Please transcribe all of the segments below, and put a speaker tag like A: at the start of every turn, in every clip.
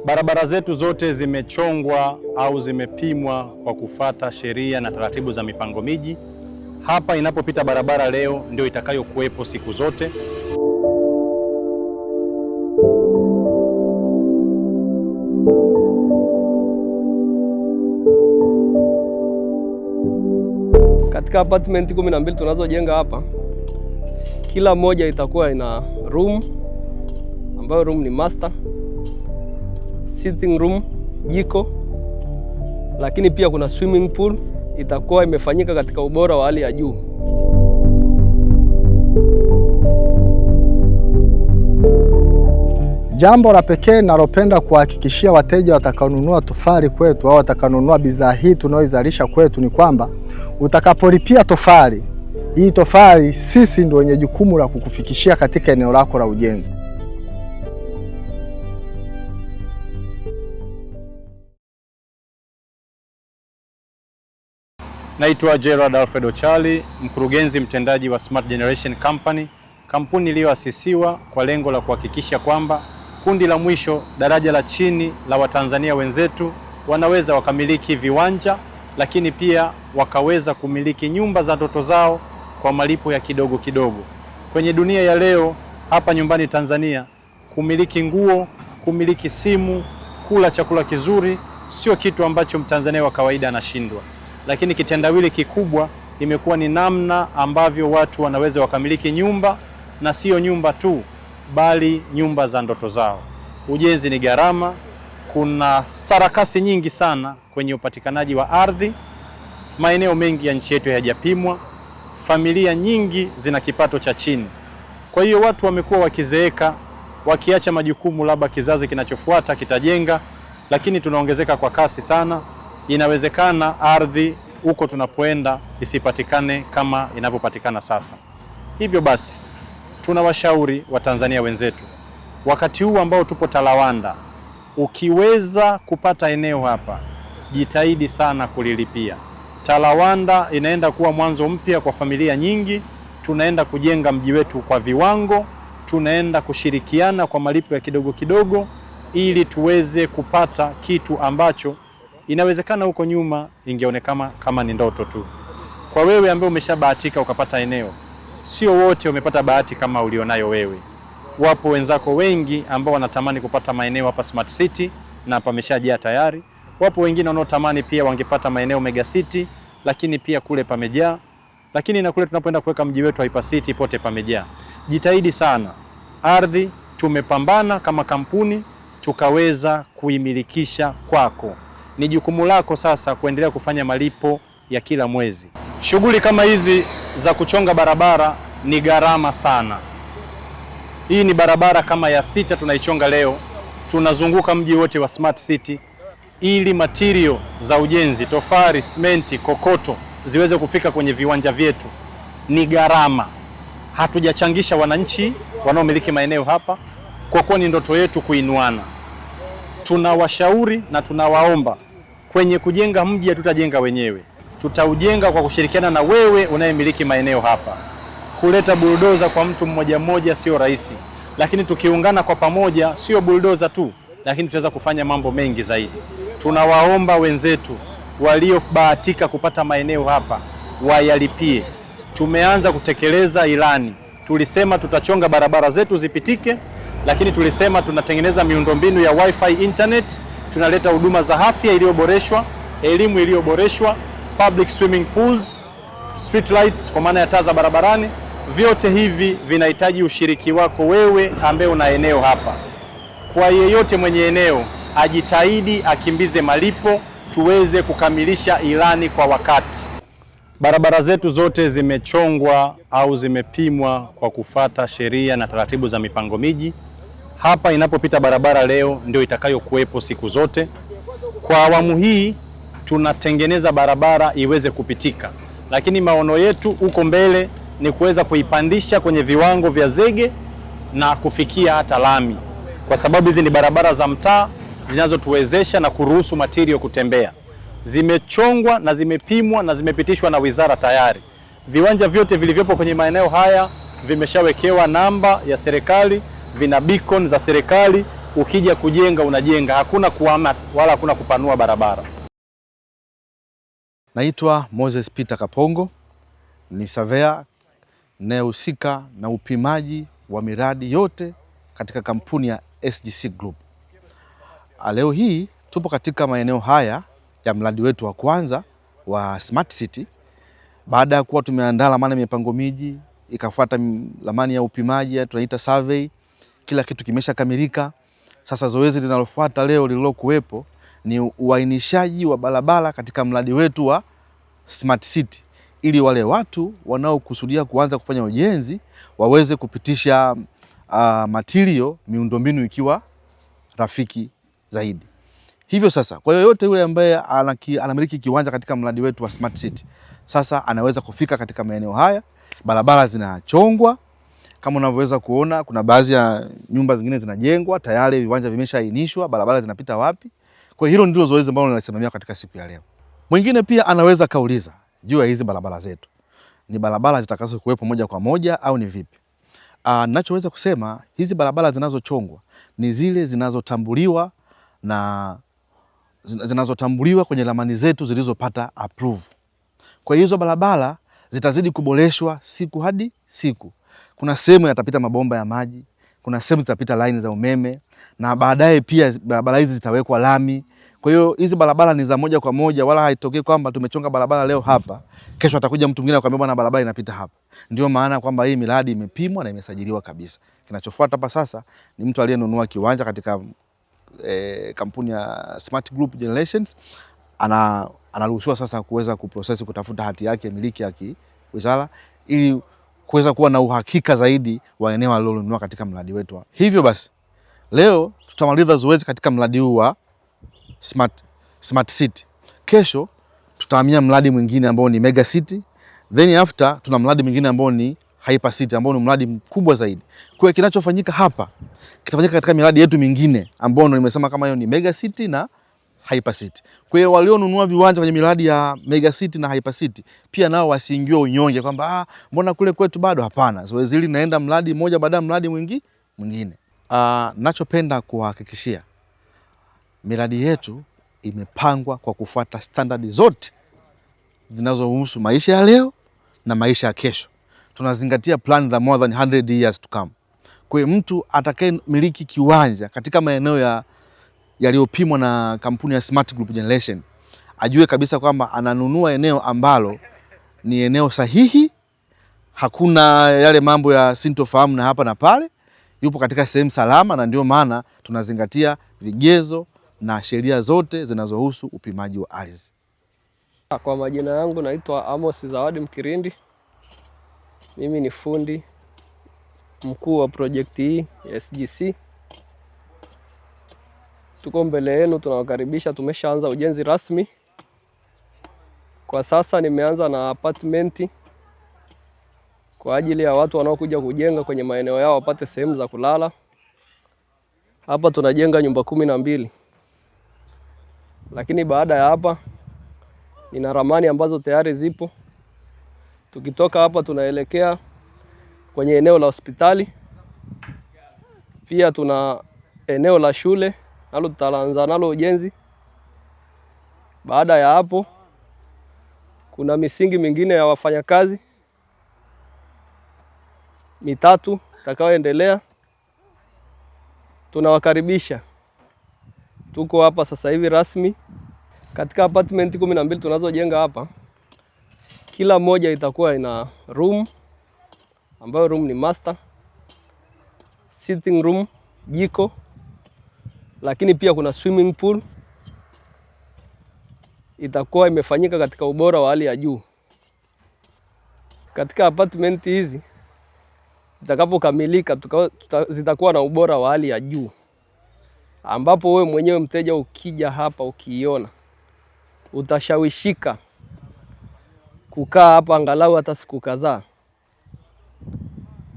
A: Barabara zetu zote zimechongwa au zimepimwa kwa kufuata sheria na taratibu za mipango miji. Hapa inapopita barabara leo ndio itakayokuwepo siku zote.
B: Katika apartment 12 tunazojenga hapa, kila moja itakuwa ina room ambayo room ni master, sitting room, jiko, lakini pia kuna swimming pool itakuwa imefanyika katika ubora wa hali ya juu.
C: Jambo la pekee nalopenda kuhakikishia wateja watakaonunua tofali kwetu au watakaonunua bidhaa hii tunaoizalisha kwetu ni kwamba utakapolipia tofali, hii tofali sisi ndio wenye jukumu la kukufikishia katika eneo lako la ujenzi.
A: Naitwa Gerald Alfredo Charlie, mkurugenzi mtendaji wa Smart Generation Company, kampuni iliyoasisiwa kwa lengo la kuhakikisha kwamba kundi la mwisho, daraja la chini la Watanzania wenzetu wanaweza wakamiliki viwanja, lakini pia wakaweza kumiliki nyumba za ndoto zao kwa malipo ya kidogo kidogo. Kwenye dunia ya leo, hapa nyumbani Tanzania, kumiliki nguo, kumiliki simu, kula chakula kizuri sio kitu ambacho Mtanzania wa kawaida anashindwa. Lakini kitendawili kikubwa imekuwa ni namna ambavyo watu wanaweza wakamiliki nyumba, na sio nyumba tu, bali nyumba za ndoto zao. Ujenzi ni gharama, kuna sarakasi nyingi sana kwenye upatikanaji wa ardhi. Maeneo mengi ya nchi yetu hayajapimwa, familia nyingi zina kipato cha chini. Kwa hiyo watu wamekuwa wakizeeka, wakiacha majukumu, labda kizazi kinachofuata kitajenga, lakini tunaongezeka kwa kasi sana. Inawezekana ardhi huko tunapoenda isipatikane kama inavyopatikana sasa. Hivyo basi, tunawashauri Watanzania wenzetu, wakati huu ambao tupo Talawanda, ukiweza kupata eneo hapa, jitahidi sana kulilipia. Talawanda inaenda kuwa mwanzo mpya kwa familia nyingi. Tunaenda kujenga mji wetu kwa viwango, tunaenda kushirikiana kwa malipo ya kidogo kidogo, ili tuweze kupata kitu ambacho inawezekana huko nyuma ingeonekana kama ni ndoto tu. Kwa wewe ambaye umeshabahatika ukapata eneo, sio wote wamepata bahati kama ulionayo wewe. Wapo wenzako wengi ambao wanatamani kupata maeneo hapa Smart City na pameshajaa tayari. Wapo wengine wanaotamani pia wangepata maeneo Mega City, lakini pia kule pamejaa. Lakini na kule tunapoenda kuweka mji wetu Hyper City pote pamejaa. Jitahidi sana. Ardhi tumepambana kama kampuni tukaweza kuimilikisha kwako. Ni jukumu lako sasa kuendelea kufanya malipo ya kila mwezi. Shughuli kama hizi za kuchonga barabara ni gharama sana. Hii ni barabara kama ya 6 tunaichonga leo. Tunazunguka mji wote wa Smart City ili material za ujenzi, tofali, simenti, kokoto ziweze kufika kwenye viwanja vyetu. Ni gharama. Hatujachangisha wananchi wanaomiliki maeneo hapa, kwa kuwa ni ndoto yetu kuinuana. Tunawashauri na tunawaomba, kwenye kujenga mji hatutajenga wenyewe. Tutaujenga kwa kushirikiana na wewe unayemiliki maeneo hapa. Kuleta buldoza kwa mtu mmoja mmoja sio rahisi, lakini tukiungana kwa pamoja, sio buldoza tu, lakini tutaweza kufanya mambo mengi zaidi. Tunawaomba wenzetu waliobahatika kupata maeneo hapa wayalipie. Tumeanza kutekeleza ilani. Tulisema tutachonga barabara zetu zipitike, lakini tulisema tunatengeneza miundombinu ya wifi, internet, tunaleta huduma za afya iliyoboreshwa, elimu iliyoboreshwa, public swimming pools, street lights kwa maana ya taa za barabarani. Vyote hivi vinahitaji ushiriki wako wewe ambaye una eneo hapa. Kwa yeyote mwenye eneo, ajitahidi akimbize malipo tuweze kukamilisha ilani kwa wakati. Barabara zetu zote zimechongwa au zimepimwa kwa kufuata sheria na taratibu za mipango miji. Hapa inapopita barabara leo ndio itakayokuwepo siku zote. Kwa awamu hii tunatengeneza barabara iweze kupitika, lakini maono yetu huko mbele ni kuweza kuipandisha kwenye viwango vya zege na kufikia hata lami, kwa sababu hizi ni barabara za mtaa zinazotuwezesha na kuruhusu material kutembea. Zimechongwa na zimepimwa na zimepitishwa na wizara tayari. Viwanja vyote vilivyopo kwenye maeneo haya vimeshawekewa namba ya serikali, vina beacon za serikali, ukija kujenga unajenga, hakuna kuhama wala hakuna kupanua barabara.
D: Naitwa Moses Peter Kapongo, ni surveyor nayehusika na upimaji wa miradi yote katika kampuni ya SGC Group. Leo hii tupo katika maeneo haya ya mradi wetu wa kwanza wa Smart City. Baada ya kuwa tumeandaa ramani ya mipango miji, ikafuata ramani ya upimaji tunaita survey, kila kitu kimeshakamilika. Sasa zoezi linalofuata leo lililokuwepo ni uainishaji wa barabara katika mradi wetu wa Smart City, ili wale watu wanaokusudia kuanza kufanya ujenzi waweze kupitisha material, miundombinu ikiwa rafiki zaidi. Hivyo sasa, kwa yoyote yule ambaye anamiliki kiwanja katika mradi wetu wa Smart City, sasa anaweza kufika katika maeneo haya. Barabara zinachongwa kama unavyoweza kuona, kuna baadhi ya nyumba zingine zinajengwa tayari, viwanja vimeshaainishwa, barabara zinapita wapi. Kwa hilo ndilo zoezi ambalo nalisimamia katika siku ya leo. Mwingine pia anaweza kauliza juu ya hizi barabara zetu, ni barabara zitakazo kuwepo moja kwa moja au ni vipi? Ninachoweza kusema, hizi barabara zinazochongwa ni zile zinazotambuliwa na zinazotambuliwa kwenye ramani zetu zilizopata approve. Kwa hizo barabara zitazidi kuboreshwa siku hadi siku. Kuna sehemu yatapita mabomba ya maji, kuna sehemu zitapita line za umeme, na baadaye pia barabara hizi zitawekwa lami. Kwa hiyo hizi barabara ni za moja kwa moja, wala haitokei kwamba tumechonga barabara leo hapa, kesho atakuja mtu mwingine akwambia bwana barabara inapita hapa. Ndio maana kwamba hii miradi imepimwa na imesajiliwa kabisa. Kinachofuata hapa sasa ni mtu aliyenunua kiwanja katika kampuni ya Smart Group Generations anaruhusiwa sasa kuweza kuprocess, kutafuta hati yake miliki ya kiwizara, ili kuweza kuwa na uhakika zaidi wa eneo alilonunua katika mradi wetu. Hivyo basi leo tutamaliza zoezi katika mradi huu wa Smart City. Kesho tutahamia mradi mwingine ambao ni Mega City, then after tuna mradi mwingine ambao ni Hyper City ambao ni mradi mkubwa zaidi. Kwa hiyo kinachofanyika hapa kitafanyika katika miradi yetu mingine ambao nimesema kama hiyo ni Mega City na Hyper City. Kwa hiyo walionunua viwanja kwenye miradi ya Mega City na Hyper City pia nao wasiingiwe unyonge kwamba mbona kule kwetu bado. Hapana, zoezi hili linaenda mradi mmoja baada ya mradi mwingine. Ninachopenda kuhakikishia, miradi yetu imepangwa kwa kufuata standard zote zinazohusu maisha ya leo na maisha ya kesho. Tunazingatia plan za more than 100 years to come. Kwa hiyo mtu atakaye miliki kiwanja katika maeneo yaliyopimwa na kampuni ya Smart Group Generation ajue kabisa kwamba ananunua eneo ambalo ni eneo sahihi, hakuna yale mambo ya sintofahamu na hapa na pale, yupo katika sehemu salama, na ndio maana tunazingatia vigezo na sheria zote zinazohusu upimaji wa ardhi.
B: Kwa majina yangu naitwa Amos Zawadi Mkirindi. Mimi ni fundi mkuu wa project hii ya SGC. Tuko mbele yenu, tunawakaribisha. Tumeshaanza ujenzi rasmi. Kwa sasa nimeanza na apartment kwa ajili ya watu wanaokuja kujenga kwenye maeneo yao wapate sehemu za kulala. Hapa tunajenga nyumba 12. Lakini baada ya hapa nina ramani ambazo tayari zipo. Tukitoka hapa tunaelekea kwenye eneo la hospitali. Pia tuna eneo la shule nalo tutaanza nalo ujenzi. Baada ya hapo kuna misingi mingine ya wafanyakazi 3 itakayoendelea. Tunawakaribisha. Tuko hapa sasa hivi rasmi katika apartment 12 tunazojenga hapa. Kila moja itakuwa ina room ambayo room ni master, sitting room, jiko, lakini pia kuna swimming pool. Itakuwa imefanyika katika ubora wa hali ya juu. Katika apartment hizi zitakapokamilika zitakuwa na ubora wa hali ya juu, ambapo wewe mwenyewe mteja ukija hapa ukiiona utashawishika kukaa hapa angalau hata siku kadhaa,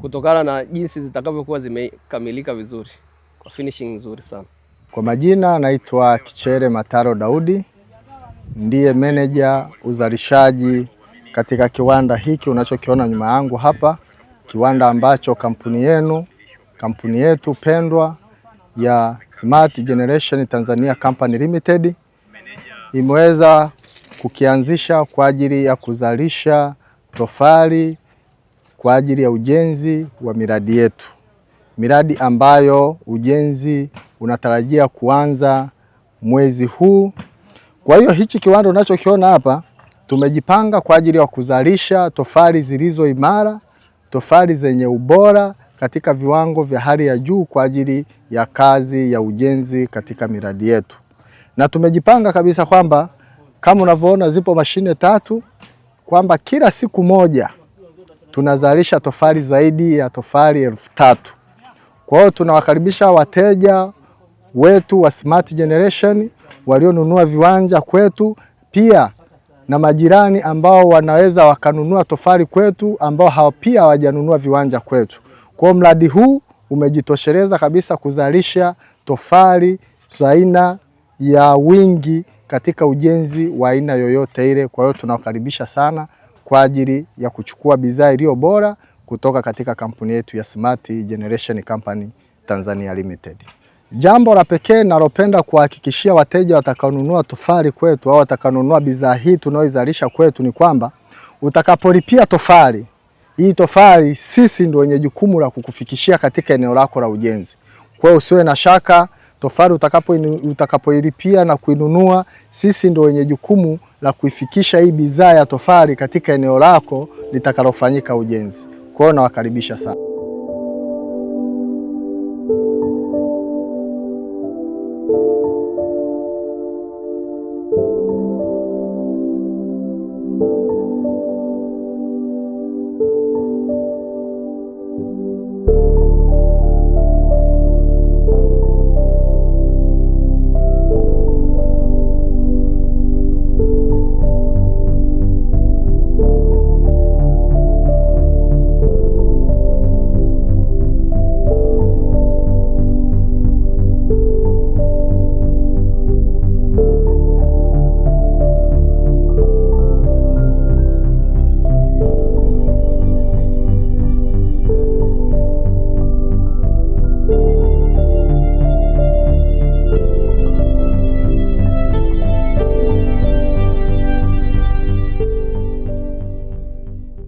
B: kutokana na jinsi zitakavyokuwa zimekamilika vizuri, kwa finishing nzuri sana.
C: Kwa majina naitwa Kichere Mataro Daudi, ndiye manager uzalishaji katika kiwanda hiki unachokiona nyuma yangu hapa, kiwanda ambacho kampuni yetu pendwa ya Smart Generation Tanzania Company Limited imeweza kukianzisha kwa ajili ya kuzalisha tofali kwa ajili ya ujenzi wa miradi yetu, miradi ambayo ujenzi unatarajia kuanza mwezi huu. Kwa hiyo hichi kiwanda unachokiona hapa, tumejipanga kwa ajili ya kuzalisha tofali zilizo imara, tofali zenye ubora katika viwango vya hali ya juu kwa ajili ya kazi ya ujenzi katika miradi yetu. Na tumejipanga kabisa kwamba kama unavyoona zipo mashine 3, kwamba kila siku moja tunazalisha tofali zaidi ya tofali 1000. Kwa hiyo tunawakaribisha wateja wetu wa Smart Generation walionunua viwanja kwetu, pia na majirani ambao wanaweza wakanunua tofali kwetu ambao pia hawajanunua viwanja kwetu. Kwa hiyo mradi huu umejitosheleza kabisa kuzalisha tofali za aina ya wingi katika ujenzi wa aina yoyote ile. Kwa hiyo tunawakaribisha sana kwa ajili ya kuchukua bidhaa iliyo bora kutoka katika kampuni yetu ya Smart Generation Company Tanzania Limited. Jambo la pekee nalopenda kuhakikishia wateja watakaonunua tofali kwetu au watakaonunua bidhaa hii tunaoizalisha kwetu ni kwamba utakapolipia tofali, hii tofali sisi ndio wenye jukumu la kukufikishia katika eneo lako la ujenzi. Kwa hiyo usiwe na shaka, tofali utakapoilipia na kuinunua, sisi ndio wenye jukumu la kuifikisha hii bidhaa ya tofali katika eneo lako litakalofanyika ujenzi. Kwa hiyo nawakaribisha sana.